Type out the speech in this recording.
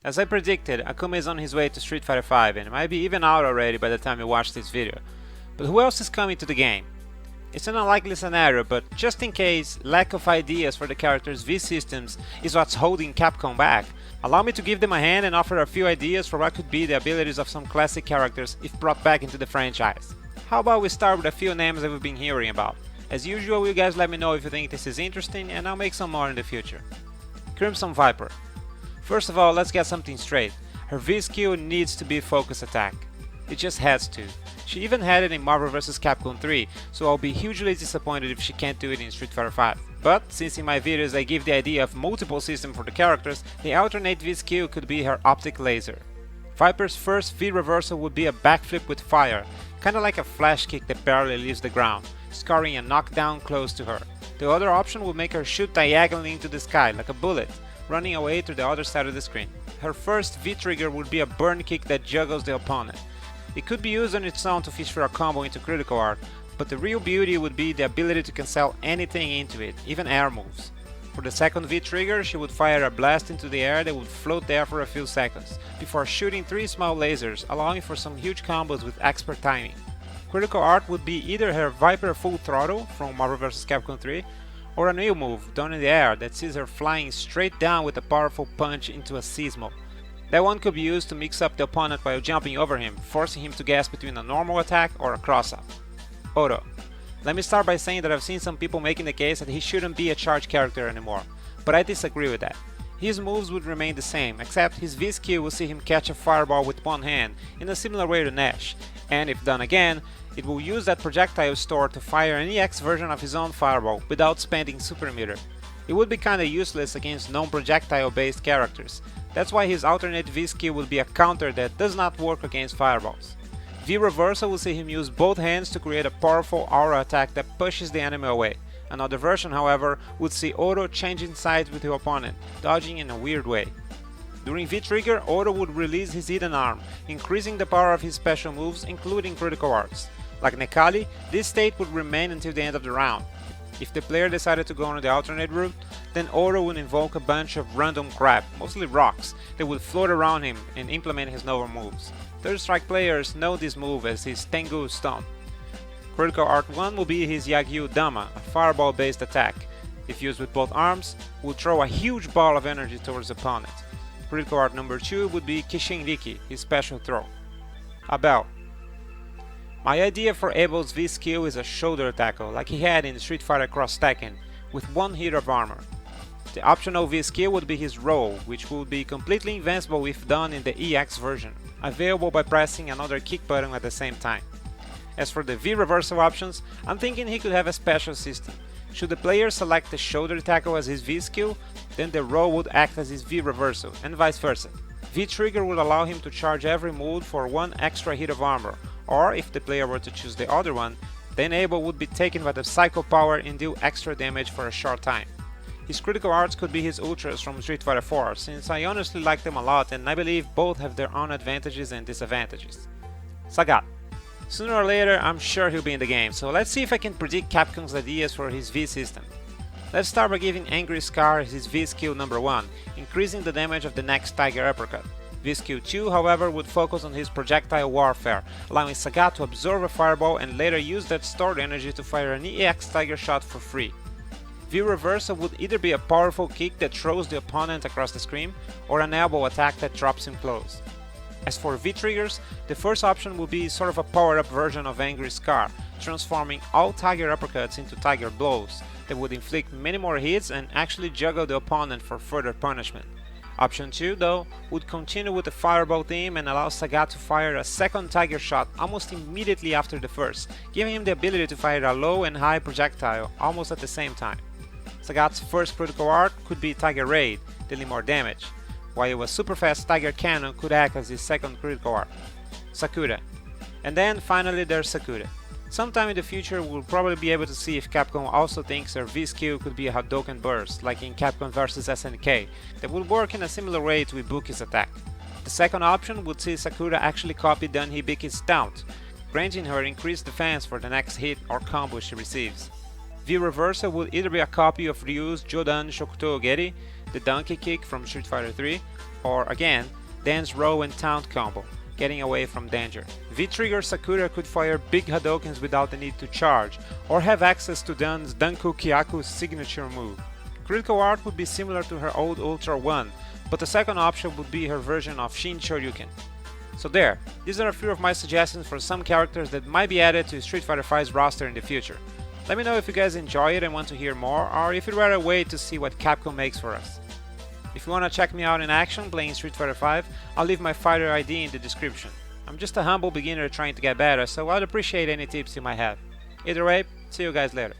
As I predicted, Akuma is on his way to Street Fighter 5 and might be even out already by the time you watch this video. But who else is coming to the game? It's an unlikely scenario, but just in case, lack of ideas for the characters' V-systems is what's holding Capcom back. Allow me to give them a hand and offer a few ideas for what could be the abilities of some classic characters if brought back into the franchise. How about we start with a few names that we've been hearing about. As usual, you guys let me know if you think this is interesting and I'll make some more in the future. Crimson Viper. First of all, let's get something straight. Her V-skill needs to be focus attack. It just has to. She even had it in Marvel vs. Capcom 3, so I'll be hugely disappointed if she can't do it in Street Fighter 5. But since in my videos I give the idea of multiple systems for the characters, the alternate V-skill could be her optic laser. Viper's first V-reversal would be a backflip with fire, kinda like a flash kick that barely leaves the ground, scoring a knockdown close to her. The other option would make her shoot diagonally into the sky like a bullet, running away to the other side of the screen. Her first V-trigger would be a burn kick that juggles the opponent. It could be used on its own to fish for a combo into critical art, but the real beauty would be the ability to cancel anything into it, even air moves. For the second V-trigger, she would fire a blast into the air that would float there for a few seconds, before shooting 3 small lasers, allowing for some huge combos with expert timing. Critical art would be either her Viper Full Throttle from Marvel vs. Capcom 3, or a new move, down in the air, that sees her flying straight down with a powerful punch into a seismo. That one could be used to mix up the opponent while jumping over him, forcing him to guess between a normal attack or a cross-up. Odo. Let me start by saying that I've seen some people making the case that he shouldn't be a charge character anymore, but I disagree with that. His moves would remain the same, except his V-skill will see him catch a fireball with one hand, in a similar way to Nash, and if done again, it will use that projectile store to fire an EX version of his own fireball without spending super meter. It would be kinda useless against non-projectile based characters. That's why his alternate V-skill would be a counter that does not work against fireballs. V-reversal will see him use both hands to create a powerful aura attack that pushes the enemy away. Another version, however, would see Odo changing sides with your opponent, dodging in a weird way. During V-trigger, Odo would release his hidden arm, increasing the power of his special moves, including critical arts. Like Nekali, this state would remain until the end of the round. If the player decided to go on the alternate route, then Odo would invoke a bunch of random crap, mostly rocks, that would float around him and implement his Nova moves. Third Strike players know this move as his Tengu Stomp. Critical Art 1 will be his Yagyu Dama, a fireball based attack. If used with both arms, would throw a huge ball of energy towards the opponent. Critical Art number 2 would be Kishin Riki, his special throw. Abel. My idea for Abel's V-skill is a shoulder tackle, like he had in Street Fighter Cross Tekken, with 1 hit of armor. The optional V-skill would be his roll, which would be completely invincible if done in the EX version, available by pressing another kick button at the same time. As for the V-reversal options, I'm thinking he could have a special system. Should the player select the shoulder tackle as his V-skill, then the roll would act as his V-reversal, and vice versa. V-trigger would allow him to charge every move for 1 extra hit of armor, or if the player were to choose the other one, then Abel would be taken by the Psycho Power and deal extra damage for a short time. His critical arts could be his ultras from Street Fighter 4, since I honestly like them a lot and I believe both have their own advantages and disadvantages. Sagat. Sooner or later, I'm sure he'll be in the game, so let's see if I can predict Capcom's ideas for his V-system. Let's start by giving Angry Scar his V-skill number 1, increasing the damage of the next Tiger Uppercut. V-skill 2, however, would focus on his projectile warfare, allowing Sagat to absorb a fireball and later use that stored energy to fire an EX Tiger Shot for free. V-reversal would either be a powerful kick that throws the opponent across the screen, or an elbow attack that drops him close. As for V-triggers, the first option would be sort of a power-up version of Angry Scar, transforming all Tiger Uppercuts into Tiger Blows that would inflict many more hits and actually juggle the opponent for further punishment. Option 2, though, would continue with the fireball theme and allow Sagat to fire a second Tiger Shot almost immediately after the first, giving him the ability to fire a low and high projectile almost at the same time. Sagat's first critical art could be Tiger Raid, dealing more damage, while a super fast Tiger Cannon could act as his second critical art. Sakura. And then finally there's Sakura. Sometime in the future we'll probably be able to see if Capcom also thinks their V-skill could be a Hadouken burst, like in Capcom vs SNK, that would work in a similar way to Ibuki's attack. The second option would see Sakura actually copy Dan Hibiki's taunt, granting her increased defense for the next hit or combo she receives. V-reversal would either be a copy of Ryu's Jodan Shokuto Geri, the donkey kick from Street Fighter 3, or again, Dan's roll and taunt combo, getting away from danger. V-Trigger Sakura could fire big Hadokens without the need to charge, or have access to Dan's Danko Kyaku's signature move. Critical Art would be similar to her old Ultra 1, but the second option would be her version of Shin Shoryuken. So there, these are a few of my suggestions for some characters that might be added to Street Fighter V's roster in the future. Let me know if you guys enjoy it and want to hear more, or if you'd rather wait to see what Capcom makes for us. If you want to check me out in action playing Street Fighter V, I'll leave my fighter ID in the description. I'm just a humble beginner trying to get better, so I'd appreciate any tips you might have. Either way, see you guys later.